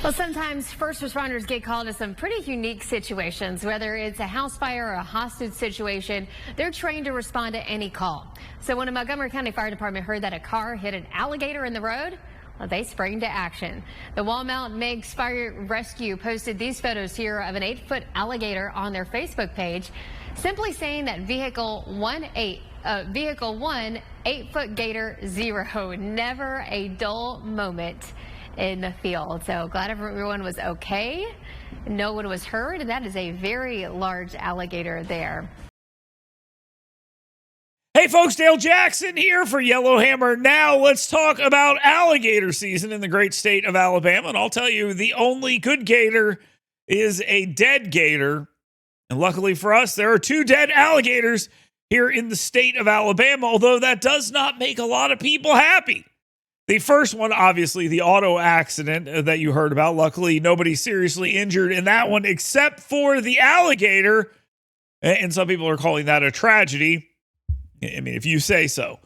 Well, sometimes first responders get called to some pretty unique situations, whether it's a house fire or a hostage situation. They're trained to respond to any call. So when a Montgomery County Fire Department heard that a car hit an alligator in the road, well, they sprang into action. The Walmart Meigs Fire Rescue posted these photos here of an 8-foot alligator on their Facebook page, simply saying that vehicle 1, 8-foot gator 0. Never a dull moment in the field. So glad everyone was okay. No one was hurt, and that is a very large alligator there. Hey folks, Dale Jackson here for Yellowhammer Now. Let's talk about alligator season in the great state of Alabama. And I'll tell you, the only good gator is a dead gator. And luckily for us, there are 2 dead alligators here in the state of Alabama, although that does not make a lot of people happy. The first one, obviously, the auto accident that you heard about. Luckily, nobody seriously injured in that one except for the alligator. And some people are calling that a tragedy. I mean, if you say so.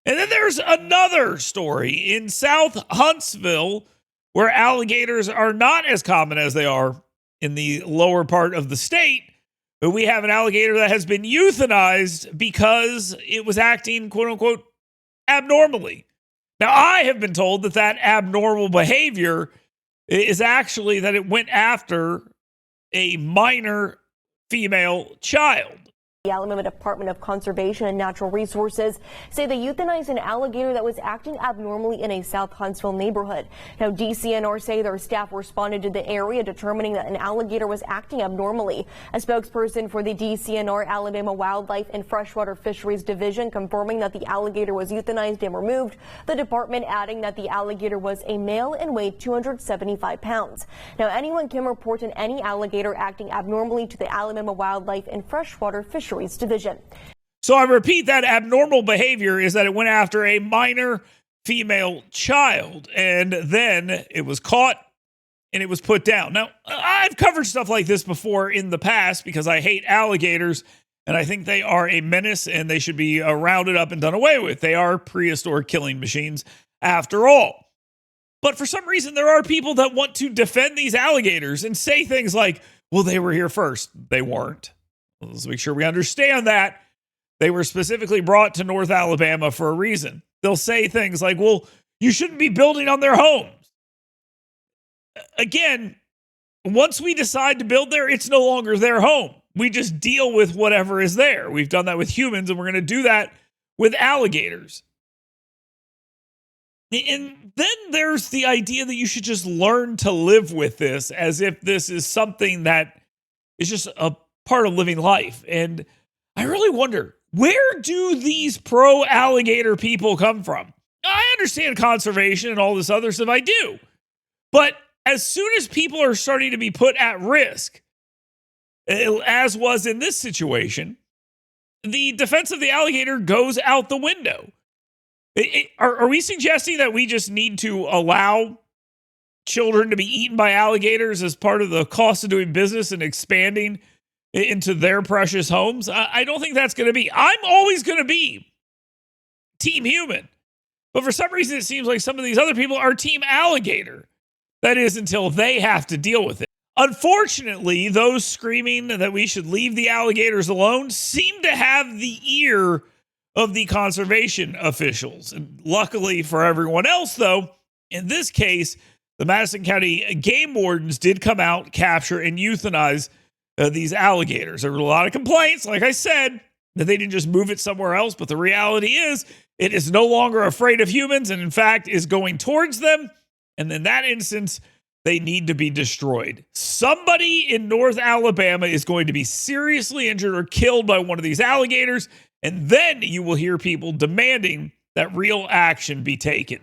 And then there's another story in South Huntsville where alligators are not as common as they are in the lower part of the state. But we have an alligator that has been euthanized because it was acting, quote unquote, abnormally. Now, I have been told that that abnormal behavior is actually that it went after a minor female child. The Alabama Department of Conservation and Natural Resources say they euthanized an alligator that was acting abnormally in a South Huntsville neighborhood. Now, DCNR say their staff responded to the area, determining that an alligator was acting abnormally. A spokesperson for the DCNR Alabama Wildlife and Freshwater Fisheries Division confirming that the alligator was euthanized and removed. The department adding that the alligator was a male and weighed 275 pounds. Now, anyone can report any alligator acting abnormally to the Alabama Wildlife and Freshwater Fisheries Division. So I repeat, that abnormal behavior is that it went after a minor female child, and then it was caught and it was put down. Now, I've covered stuff like this before in the past because I hate alligators, and I think they are a menace and they should be rounded up and done away with. They are prehistoric killing machines after all. But for some reason, there are people that want to defend these alligators and say things like, well, they were here first. They weren't. Let's make sure we understand that. They were specifically brought to North Alabama for a reason. They'll say things like, well, you shouldn't be building on their homes. Again, once we decide to build there, it's no longer their home. We just deal with whatever is there. We've done that with humans, and we're going to do that with alligators. And then there's the idea that you should just learn to live with this as if this is something that is just a part of living life. And I really wonder, where do these pro-alligator people come from? I understand conservation and all this other stuff, I do. But as soon as people are starting to be put at risk, as was in this situation, the defense of the alligator goes out the window. Are we suggesting that we just need to allow children to be eaten by alligators as part of the cost of doing business and expanding into their precious homes? I don't think that's going to be. I'm always going to be team human. But for some reason, it seems like some of these other people are team alligator. That is, until they have to deal with it. Unfortunately, those screaming that we should leave the alligators alone seem to have the ear of the conservation officials. And luckily for everyone else, though, in this case, the Madison County game wardens did come out, capture, and euthanize these alligators. There were a lot of complaints, like I said, that they didn't just move it somewhere else. But the reality is it is no longer afraid of humans and, in fact, is going towards them. And in that instance, they need to be destroyed. Somebody in North Alabama is going to be seriously injured or killed by one of these alligators. And then you will hear people demanding that real action be taken.